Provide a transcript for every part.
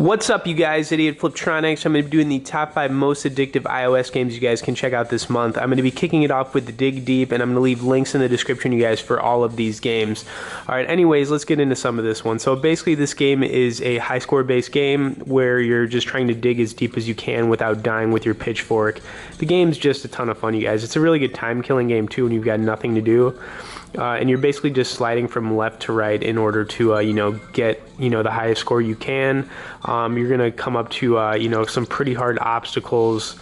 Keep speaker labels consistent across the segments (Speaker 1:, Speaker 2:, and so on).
Speaker 1: What's up, you guys? Idiot Fliptroniks. I'm going to be doing the top 5 most addictive iOS games you guys can check out this month. I'm going to be kicking it off with the Dig Deep, and I'm going to leave links in the description, you guys, for all of these games. Alright, anyways, let's get into some of this one. So basically, this game is a high score based game where you're just trying to dig as deep as you can without dying with your pitchfork. The game's just a ton of fun, you guys. It's a really good time killing game too when you've got nothing to do. And you're basically just sliding from left to right in order to, get, the highest score you can. You're going to come up to, some pretty hard obstacles,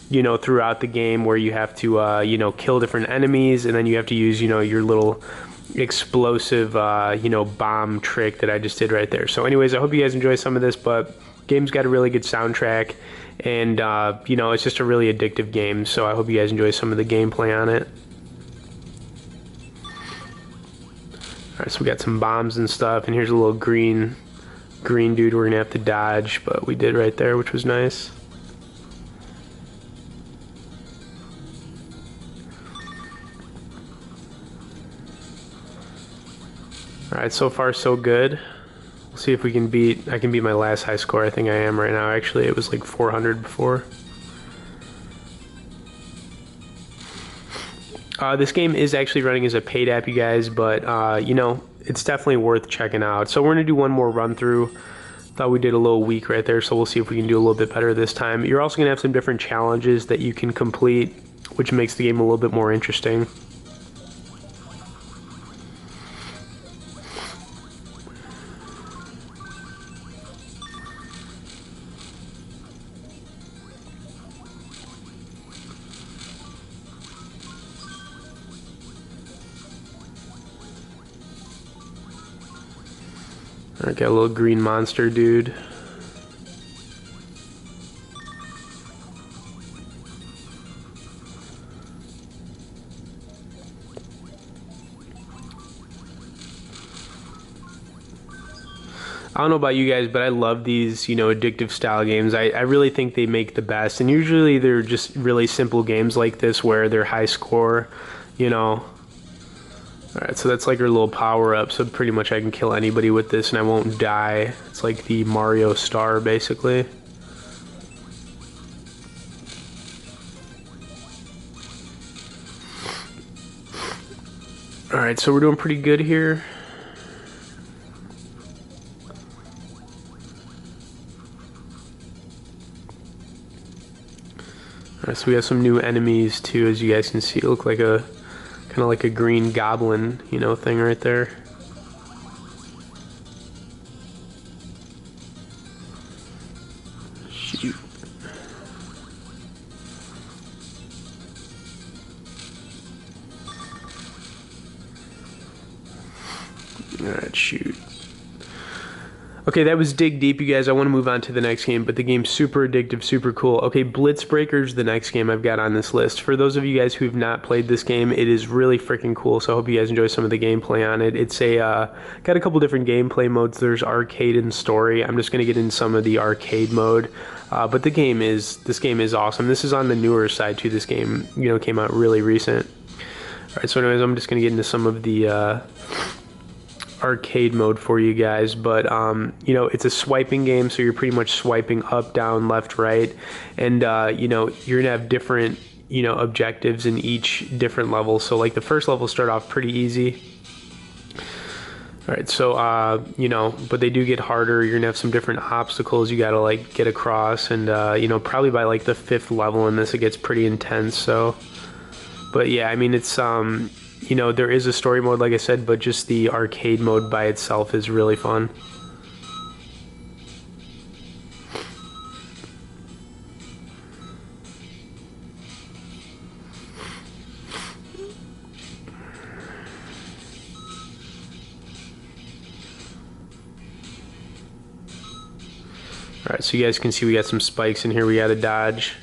Speaker 1: throughout the game where you have to, kill different enemies, and then you have to use, your little explosive, bomb trick that I just did right there. So anyways, I hope you guys enjoy some of this, but game's got a really good soundtrack, and, it's just a really addictive game, so I hope you guys enjoy some of the gameplay on it. Alright, so we got some bombs and stuff, and here's a little green dude we're gonna have to dodge, but we did right there, which was nice. Alright, so far so good. We'll see if we can I can beat my last high score. I think I am right now. Actually, it was like 400 before. This game is actually running as a paid app, you guys, but, it's definitely worth checking out. So we're going to do one more run through. Thought we did a little weak right there, so we'll see if we can do a little bit better this time. You're also going to have some different challenges that you can complete, which makes the game a little bit more interesting. Alright, got a little green monster dude. I don't know about you guys, but I love these, addictive style games. I really think they make the best, and usually they're just really simple games like this where they're high score, Alright, so that's like our little power up, so pretty much I can kill anybody with this and I won't die. It's like the Mario star, basically. Alright, so we're doing pretty good here. Alright, so we have some new enemies too, as you guys can see. Look like a kind of like a green goblin, thing right there. Shoot. Alright, shoot. Okay, that was Dig Deep, you guys. I want to move on to the next game, but the game's super addictive, super cool. Okay, Blitz Breaker is the next game I've got on this list. For those of you guys who have not played this game, it is really freaking cool, so I hope you guys enjoy some of the gameplay on it. It's got a couple different gameplay modes. There's arcade and story. I'm just going to get in some of the arcade mode, but this game is awesome. This is on the newer side, too. This game, came out really recent. All right, so anyways, I'm just going to get into some of the arcade mode for you guys, but it's a swiping game, so you're pretty much swiping up, down, left, right, and you're gonna have different objectives in each different level. So like the first level start off pretty easy. All right, so but they do get harder. You're gonna have some different obstacles you gotta like get across, and probably by like the 5th level in this it gets pretty intense. So, but yeah, I mean, it's there is a story mode, like I said, but just the arcade mode by itself is really fun. Alright, so you guys can see we got some spikes in here we gotta dodge.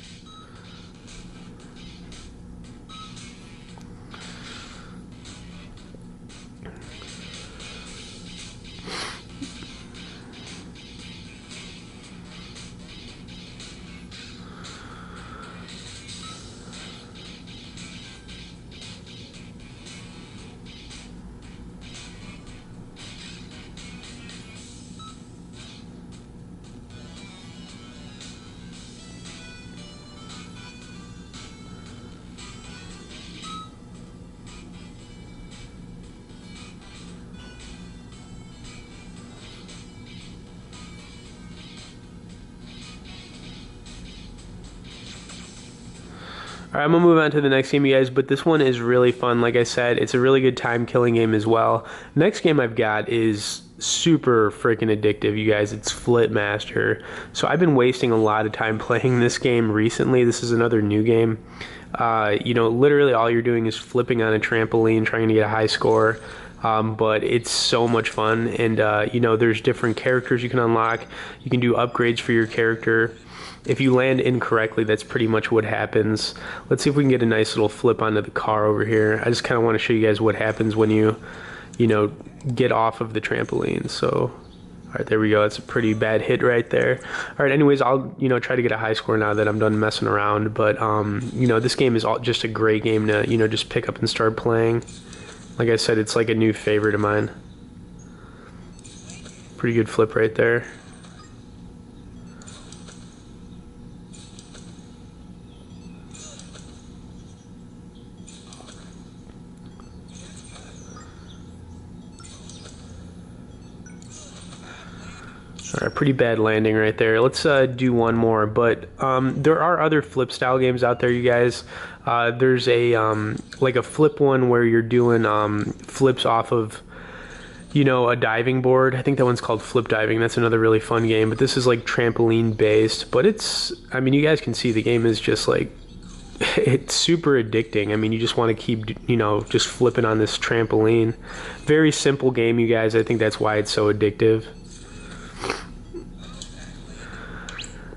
Speaker 1: All right, I'm gonna move on to the next game, you guys, but this one is really fun. Like I said, it's a really good time-killing game as well. Next game I've got is super freaking addictive, you guys. It's Flipmaster. So I've been wasting a lot of time playing this game recently. This is another new game. You know, literally all you're doing is flipping on a trampoline, trying to get a high score. But it's so much fun, and you know, there's different characters you can unlock. You can do upgrades for your character. If you land incorrectly, that's pretty much what happens. Let's see if we can get a nice little flip onto the car over here. I just kind of want to show you guys what happens when you know, get off of the trampoline. So, all right, there we go. That's a pretty bad hit right there. All right, anyways, I'll, you know, try to get a high score now that I'm done messing around. But, you know, this game is just a great game to, you know, just pick up and start playing. Like I said, it's like a new favorite of mine. Pretty good flip right there. All right, pretty bad landing right there. Let's do one more, but there are other flip style games out there, you guys. There's a like a flip one where you're doing flips off of, you know, a diving board. I think that one's called Flip Diving. That's another really fun game, but this is like trampoline based. But it's, I mean, you guys can see the game is just like, it's super addicting. I mean, you just want to keep, you know, just flipping on this trampoline. Very simple game, you guys. I think that's why it's so addictive.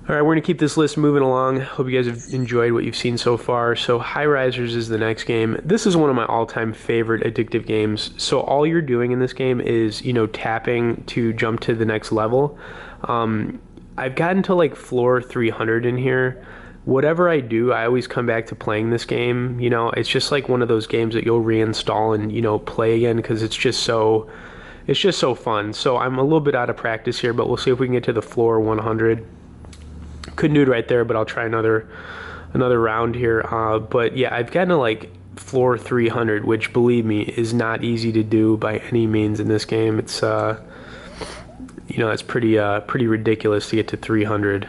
Speaker 1: All right, we're going to keep this list moving along. Hope you guys have enjoyed what you've seen so far. So Highrisers is the next game. This is one of my all-time favorite addictive games. So all you're doing in this game is, you know, tapping to jump to the next level. I've gotten to like floor 300 in here. Whatever I do, I always come back to playing this game. You know, it's just like one of those games that you'll reinstall and, you know, play again because it's just so fun. So I'm a little bit out of practice here, but we'll see if we can get to the floor 100. Couldn't do it right there, but I'll try another round here. But yeah, I've gotten to like floor 300, which, believe me, is not easy to do by any means in this game. It's you know, it's pretty ridiculous to get to 300.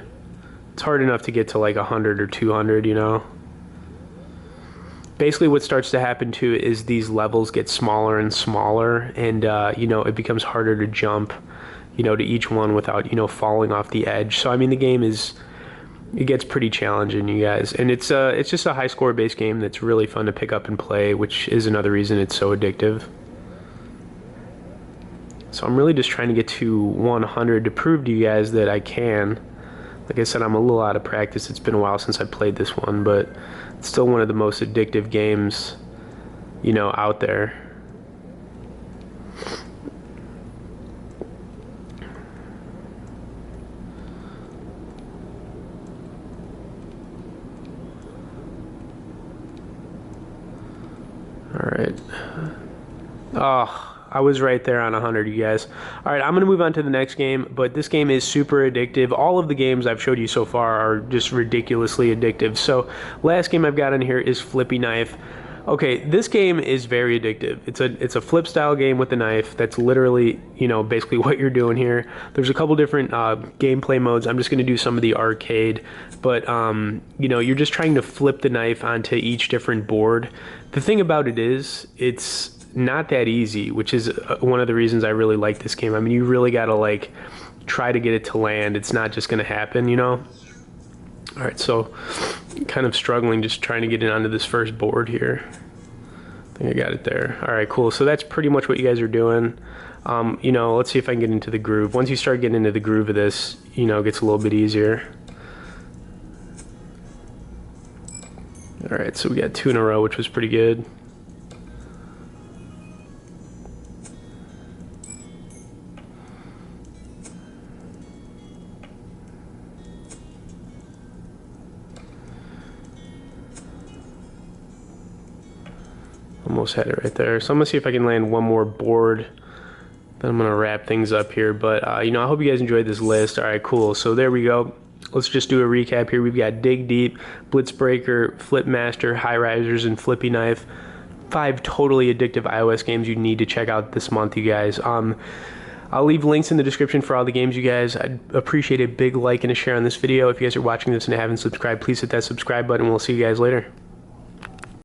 Speaker 1: It's hard enough to get to like 100 or 200, you know. Basically what starts to happen too is these levels get smaller and smaller, and you know, it becomes harder to jump, you know, to each one without, you know, falling off the edge. So I mean, the game is, it gets pretty challenging, you guys, and it's just a high score based game that's really fun to pick up and play, which is another reason it's so addictive. So I'm really just trying to get to 100 to prove to you guys that I can. Like I said, I'm a little out of practice. It's been a while since I played this one, but it's still one of the most addictive games, you know, out there. All right. Oh, I was right there on 100, you guys. All right, I'm going to move on to the next game, but this game is super addictive. All of the games I've showed you so far are just ridiculously addictive. So last game I've got in here is Flippy Knife. Okay, this game is very addictive. It's a flip style game with a knife. That's literally, you know, basically what you're doing here. There's a couple different gameplay modes. I'm just going to do some of the arcade, but you know, you're just trying to flip the knife onto each different board. The thing about it is, it's not that easy, which is one of the reasons I really like this game. I mean, you really got to like try to get it to land. It's not just going to happen, you know. All right, so kind of struggling just trying to get it onto this first board here. I think I got it there. All right, cool. So that's pretty much what you guys are doing. You know, let's see if I can get into the groove. Once you start getting into the groove of this, you know, it gets a little bit easier. All right, so we got 2 in a row, which was pretty good. Almost had it right there. So I'm gonna see if I can land one more board. Then I'm gonna wrap things up here. But you know, I hope you guys enjoyed this list. All right, cool. So there we go. Let's just do a recap here. We've got Dig Deep, Blitz Breaker, Flipmaster, Highrisers, and Flippy Knife. 5 totally addictive iOS games you need to check out this month, you guys. I'll leave links in the description for all the games, you guys. I'd appreciate a big like and a share on this video. If you guys are watching this and haven't subscribed, please hit that subscribe button. We'll see you guys later.